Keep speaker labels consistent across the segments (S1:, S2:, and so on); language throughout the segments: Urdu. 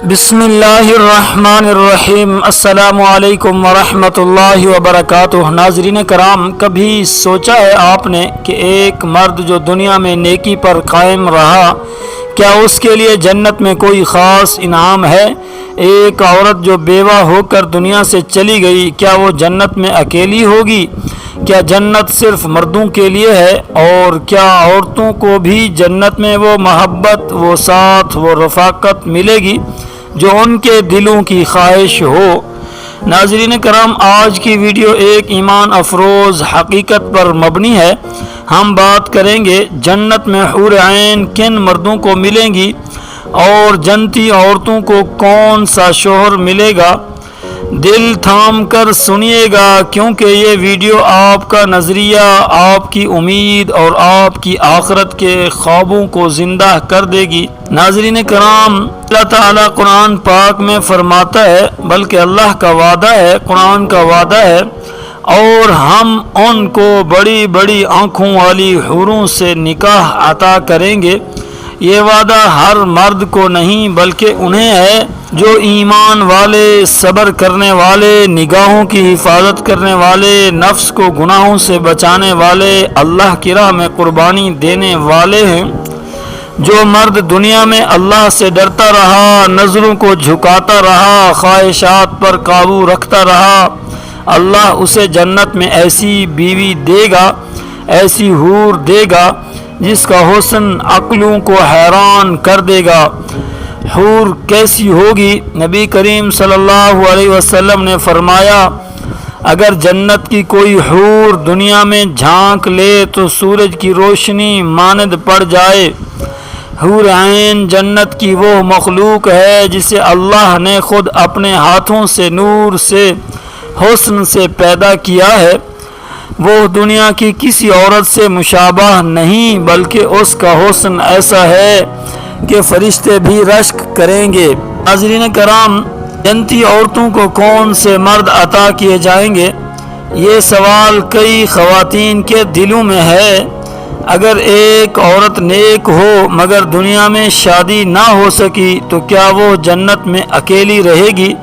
S1: بسم اللہ الرحمن الرحیم۔ السلام علیکم ورحمۃ اللہ وبرکاتہ۔ ناظرین کرام، کبھی سوچا ہے آپ نے کہ ایک مرد جو دنیا میں نیکی پر قائم رہا، کیا اس کے لیے جنت میں کوئی خاص انعام ہے؟ ایک عورت جو بیوہ ہو کر دنیا سے چلی گئی، کیا وہ جنت میں اکیلی ہوگی؟ کیا جنت صرف مردوں کے لیے ہے؟ اور کیا عورتوں کو بھی جنت میں وہ محبت، وہ ساتھ، وہ رفاقت ملے گی جو ان کے دلوں کی خواہش ہو؟ ناظرین کرام، آج کی ویڈیو ایک ایمان افروز حقیقت پر مبنی ہے۔ ہم بات کریں گے جنت میں حور عین کن مردوں کو ملیں گی اور جنتی عورتوں کو کون سا شوہر ملے گا۔ دل تھام کر سنیے گا، کیونکہ یہ ویڈیو آپ کا نظریہ، آپ کی امید اور آپ کی آخرت کے خوابوں کو زندہ کر دے گی۔ ناظرین کرام، اللہ تعالیٰ قرآن پاک میں فرماتا ہے، بلکہ اللہ کا وعدہ ہے، قرآن کا وعدہ ہے، اور ہم ان کو بڑی بڑی آنکھوں والی حوروں سے نکاح عطا کریں گے۔ یہ وعدہ ہر مرد کو نہیں بلکہ انہیں ہے جو ایمان والے، صبر کرنے والے، نگاہوں کی حفاظت کرنے والے، نفس کو گناہوں سے بچانے والے، اللہ کی راہ میں قربانی دینے والے ہیں۔ جو مرد دنیا میں اللہ سے ڈرتا رہا، نظروں کو جھکاتا رہا، خواہشات پر قابو رکھتا رہا، اللہ اسے جنت میں ایسی بیوی دے گا، ایسی حور دے گا جس کا حسن عقلوں کو حیران کر دے گا۔ حور کیسی ہوگی؟ نبی کریم صلی اللہ علیہ وسلم نے فرمایا، اگر جنت کی کوئی حور دنیا میں جھانک لے تو سورج کی روشنی مانند پڑ جائے۔ حور عین جنت کی وہ مخلوق ہے جسے اللہ نے خود اپنے ہاتھوں سے نور سے، حسن سے پیدا کیا ہے۔ وہ دنیا کی کسی عورت سے مشابہ نہیں، بلکہ اس کا حسن ایسا ہے کہ فرشتے بھی رشک کریں گے۔ ناظرین کرام، جنتی عورتوں کو کون سے مرد عطا کیے جائیں گے؟ یہ سوال کئی خواتین کے دلوں میں ہے۔ اگر ایک عورت نیک ہو مگر دنیا میں شادی نہ ہو سکی تو کیا وہ جنت میں اکیلی رہے گی؟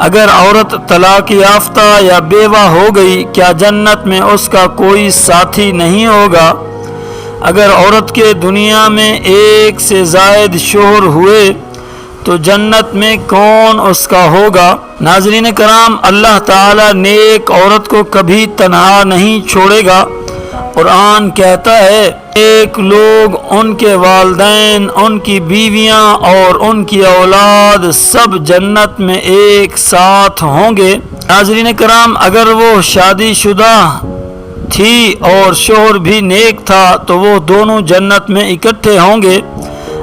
S1: اگر عورت طلاق یافتہ یا بیوہ ہو گئی، کیا جنت میں اس کا کوئی ساتھی نہیں ہوگا؟ اگر عورت کے دنیا میں ایک سے زائد شوہر ہوئے تو جنت میں کون اس کا ہوگا؟ ناظرین کرام، اللہ تعالی نیک عورت کو کبھی تنہا نہیں چھوڑے گا۔ قرآن کہتا ہے، ایک لوگ، ان کے والدین، ان کی بیویاں اور ان کی اولاد سب جنت میں ایک ساتھ ہوں گے۔ ناظرین کرام، اگر وہ شادی شدہ تھی اور شوہر بھی نیک تھا تو وہ دونوں جنت میں اکٹھے ہوں گے۔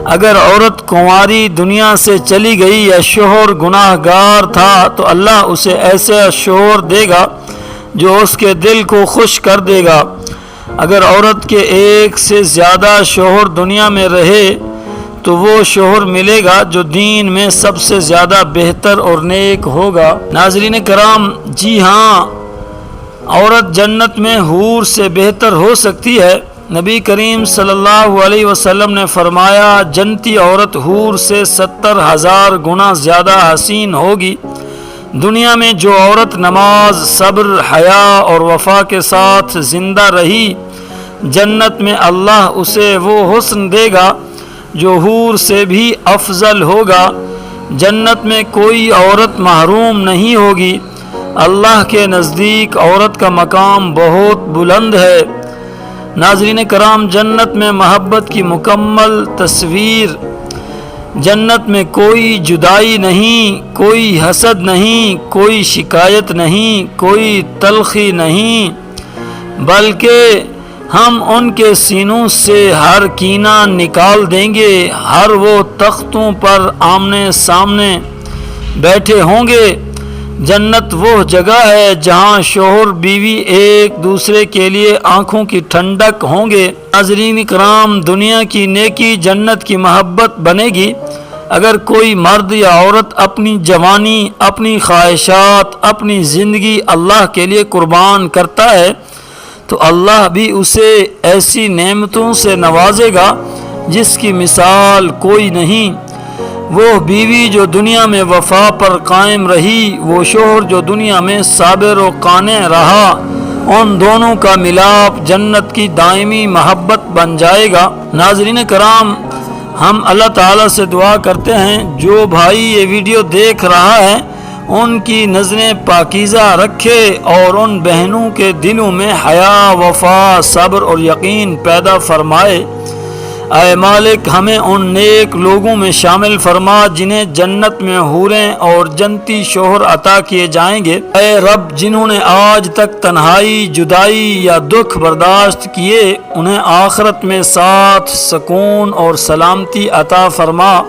S1: اگر عورت کنواری دنیا سے چلی گئی یا شوہر گناہ گار تھا تو اللہ اسے ایسا شوہر دے گا جو اس کے دل کو خوش کر دے گا۔ اگر عورت کے ایک سے زیادہ شوہر دنیا میں رہے تو وہ شوہر ملے گا جو دین میں سب سے زیادہ بہتر اور نیک ہوگا۔ ناظرین کرام، جی ہاں، عورت جنت میں حور سے بہتر ہو سکتی ہے۔ نبی کریم صلی اللہ علیہ وسلم نے فرمایا، جنتی عورت حور سے 70,000 گنا زیادہ حسین ہوگی۔ دنیا میں جو عورت نماز، صبر، حیا اور وفا کے ساتھ زندہ رہی، جنت میں اللہ اسے وہ حسن دے گا جو حور سے بھی افضل ہوگا۔ جنت میں کوئی عورت محروم نہیں ہوگی۔ اللہ کے نزدیک عورت کا مقام بہت بلند ہے۔ ناظرین کرام، جنت میں محبت کی مکمل تصویر۔ جنت میں کوئی جدائی نہیں، کوئی حسد نہیں، کوئی شکایت نہیں، کوئی تلخی نہیں، بلکہ ہم ان کے سینوں سے ہر کینہ نکال دیں گے۔ ہر وہ تختوں پر آمنے سامنے بیٹھے ہوں گے۔ جنت وہ جگہ ہے جہاں شوہر بیوی ایک دوسرے کے لیے آنکھوں کی ٹھنڈک ہوں گے۔ ناظرین کرام، دنیا کی نیکی جنت کی محبت بنے گی۔ اگر کوئی مرد یا عورت اپنی جوانی، اپنی خواہشات، اپنی زندگی اللہ کے لیے قربان کرتا ہے تو اللہ بھی اسے ایسی نعمتوں سے نوازے گا جس کی مثال کوئی نہیں۔ وہ بیوی جو دنیا میں وفا پر قائم رہی، وہ شوہر جو دنیا میں صابر و قانع رہا، ان دونوں کا ملاپ جنت کی دائمی محبت بن جائے گا۔ ناظرین کرام، ہم اللہ تعالیٰ سے دعا کرتے ہیں جو بھائی یہ ویڈیو دیکھ رہا ہے ان کی نظریں پاکیزہ رکھے اور ان بہنوں کے دلوں میں حیا، وفا، صبر اور یقین پیدا فرمائے۔ اے مالک، ہمیں ان نیک لوگوں میں شامل فرما جنہیں جنت میں حوریں اور جنتی شوہر عطا کیے جائیں گے۔ اے رب، جنہوں نے آج تک تنہائی، جدائی یا دکھ برداشت کیے، انہیں آخرت میں ساتھ، سکون اور سلامتی عطا فرما۔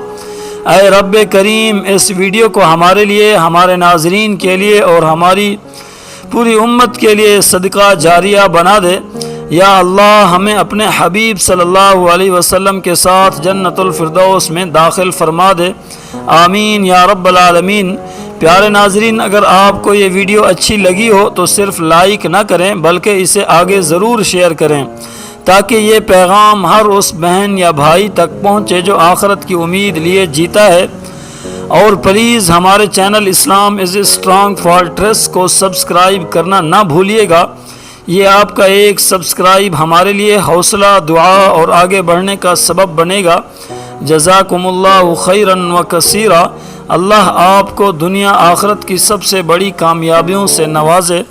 S1: اے رب کریم، اس ویڈیو کو ہمارے لیے، ہمارے ناظرین کے لیے اور ہماری پوری امت کے لیے صدقہ جاریہ بنا دے۔ یا اللہ، ہمیں اپنے حبیب صلی اللہ علیہ وسلم کے ساتھ جنت الفردوس میں داخل فرما دے، آمین یا رب العالمین۔ پیارے ناظرین، اگر آپ کو یہ ویڈیو اچھی لگی ہو تو صرف لائک نہ کریں بلکہ اسے آگے ضرور شیئر کریں تاکہ یہ پیغام ہر اس بہن یا بھائی تک پہنچے جو آخرت کی امید لیے جیتا ہے۔ اور پلیز ہمارے channel Islam is a strong fortress کو سبسکرائب کرنا نہ بھولیے گا۔ یہ آپ کا ایک سبسکرائب ہمارے لیے حوصلہ، دعا اور آگے بڑھنے کا سبب بنے گا۔ جزاکم اللہ خیرا و کثیرا۔ اللہ آپ کو دنیا آخرت کی سب سے بڑی کامیابیوں سے نوازے۔